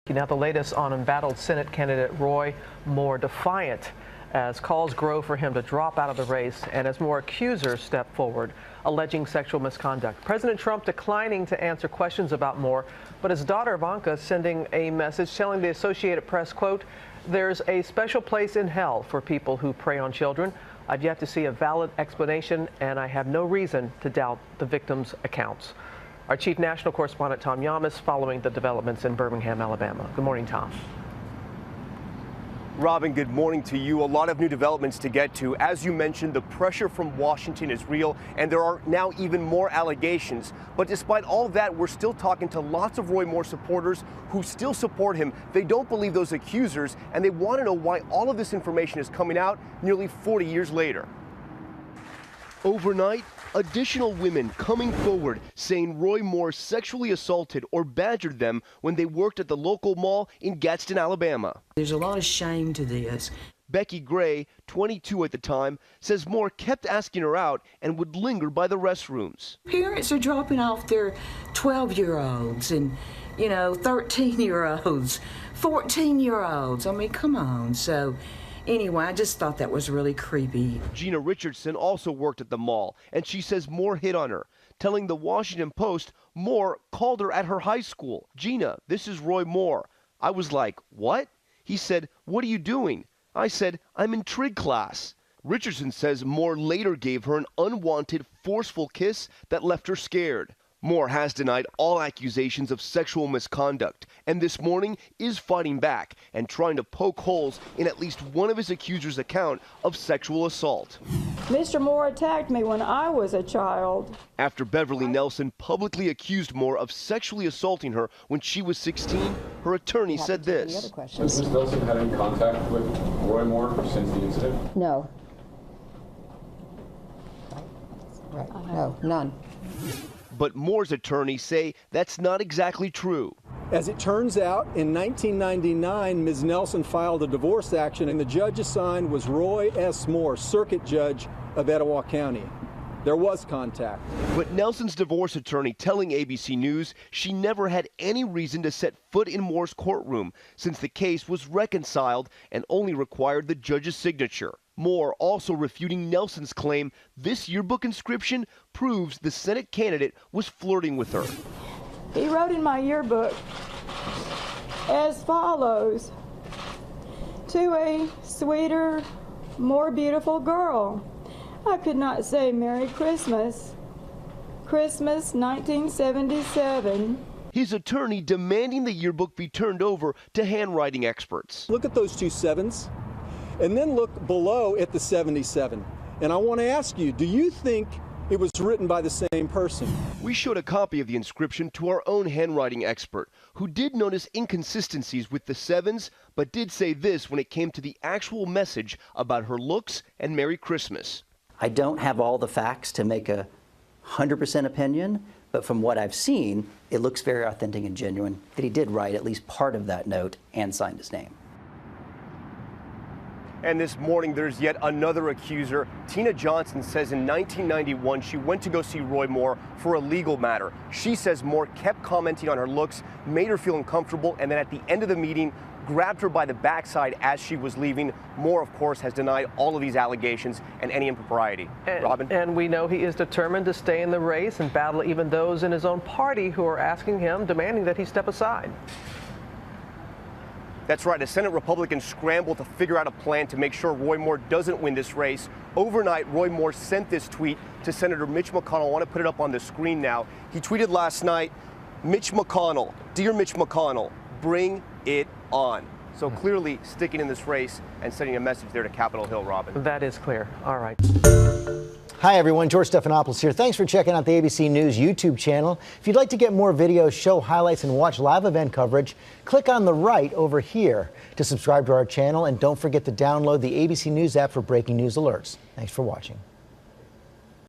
Now the latest on embattled Senate candidate Roy Moore, defiant as calls grow for him to drop out of the race and as more accusers step forward alleging sexual misconduct. President Trump declining to answer questions about Moore, but his daughter Ivanka sending a message telling the Associated Press, quote, "There's a special place in hell for people who prey on children. I've yet to see a valid explanation, and I have no reason to doubt the victims' accounts." Our chief national correspondent Tom Yamas following the developments in Birmingham, Alabama. Good morning, Tom. Robin, good morning to you. A lot of new developments to get to. As you mentioned, the pressure from Washington is real, and there are now even more allegations. But despite all that, we're still talking to lots of Roy Moore supporters who still support him. They don't believe those accusers, and they want to know why all of this information is coming out nearly 40 years later. Overnight, additional women coming forward saying Roy Moore sexually assaulted or badgered them when they worked at the local mall in Gadsden, Alabama. There's a lot of shame to this. Becky Gray, 22 at the time, says Moore kept asking her out and would linger by the restrooms. Parents are dropping off their 12-year-olds and, 13-year-olds, 14-year-olds. I mean, come on. So anyway, I just thought that was really creepy. Gina Richardson also worked at the mall, and she says Moore hit on her, telling the Washington Post Moore called her at her high school. "Gina, this is Roy Moore." I was like, "What?" He said, "What are you doing?" I said, "I'm in trig class." Richardson says Moore later gave her an unwanted, forceful kiss that left her scared. Moore has denied all accusations of sexual misconduct, and this morning is fighting back and trying to poke holes in at least one of his accusers' account of sexual assault. Mr. Moore attacked me when I was a child. After Beverly Nelson publicly accused Moore of sexually assaulting her when she was 16, her attorney said this. Has Ms. Nelson had any contact with Roy Moore since the incident? No. Right. No, none. But Moore's attorneys say that's not exactly true. As it turns out, in 1999, Ms. Nelson filed a divorce action, and the judge assigned was Roy S. Moore, circuit judge of Etowah County. There was contact. But Nelson's divorce attorney telling ABC News she never had any reason to set foot in Moore's courtroom since the case was reconciled and only required the judge's signature. Moore also refuting Nelson's claim this yearbook inscription proves the Senate candidate was flirting with her. He wrote in my yearbook as follows: "To a sweeter, more beautiful girl. I could not say Merry Christmas. Christmas 1977. His attorney demanding the yearbook be turned over to handwriting experts. Look at those two sevens, and then look below at the 77. And I want to ask you, do you think it was written by the same person? We showed a copy of the inscription to our own handwriting expert, who did notice inconsistencies with the sevens, but did say this when it came to the actual message about her looks and Merry Christmas. I don't have all the facts to make a 100% opinion, but from what I've seen, it looks very authentic and genuine that he did write at least part of that note and signed his name. And this morning, there's yet another accuser. Tina Johnson says in 1991, she went to go see Roy Moore for a legal matter. She says Moore kept commenting on her looks, made her feel uncomfortable, and then at the end of the meeting, grabbed her by the backside as she was leaving. Moore, of course, has denied all of these allegations and any impropriety. Robin? And we know he is determined to stay in the race and battle even those in his own party who are asking him, demanding that he step aside. That's right. A Senate Republican scrambled to figure out a plan to make sure Roy Moore doesn't win this race. Overnight, Roy Moore sent this tweet to Senator Mitch McConnell. I want to put it up on the screen now. He tweeted last night, "Mitch McConnell, dear Mitch McConnell, bring it on." So clearly sticking in this race and sending a message there to Capitol Hill, Robin. That is clear. All right. Hi, everyone. George Stephanopoulos here. Thanks for checking out the ABC News YouTube channel. If you'd like to get more videos, show highlights, and watch live event coverage, click on the right over here to subscribe to our channel. And don't forget to download the ABC News app for breaking news alerts. Thanks for watching.